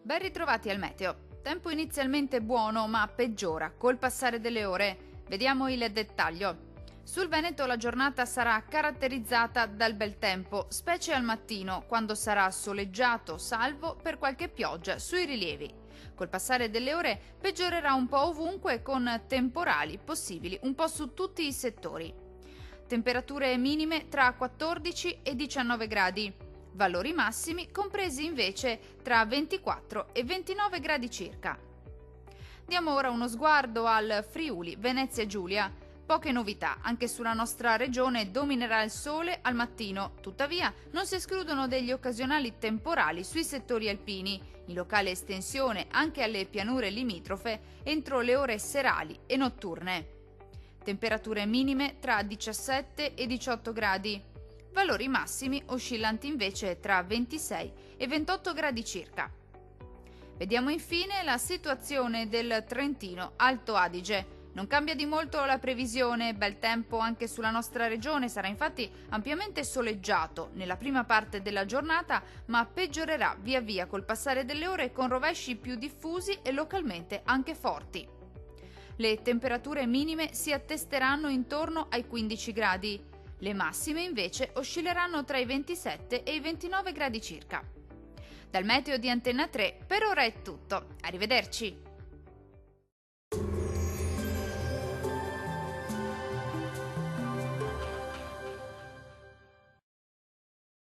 Ben ritrovati al meteo. Tempo inizialmente buono ma peggiora col passare delle ore. Vediamo il dettaglio. Sul Veneto la giornata sarà caratterizzata dal bel tempo, specie al mattino, quando sarà soleggiato, salvo per qualche pioggia sui rilievi. Col passare delle ore peggiorerà un po' ovunque con temporali possibili un po' su tutti i settori. Temperature minime tra 14 e 19 gradi. Valori massimi compresi invece tra 24 e 29 gradi circa. Diamo ora uno sguardo al Friuli, Venezia Giulia. Poche novità, anche sulla nostra regione dominerà il sole al mattino, tuttavia non si escludono degli occasionali temporali sui settori alpini, in locale estensione anche alle pianure limitrofe entro le ore serali e notturne. Temperature minime tra 17 e 18 gradi. Valori massimi oscillanti invece tra 26 e 28 gradi circa. Vediamo infine la situazione del Trentino Alto Adige. Non cambia di molto la previsione, bel tempo anche sulla nostra regione, sarà infatti ampiamente soleggiato nella prima parte della giornata, ma peggiorerà via via col passare delle ore con rovesci più diffusi e localmente anche forti. Le temperature minime si attesteranno intorno ai 15 gradi. Le massime invece oscilleranno tra i 27 e i 29 gradi circa. Dal meteo di Antenna 3 per ora è tutto. Arrivederci!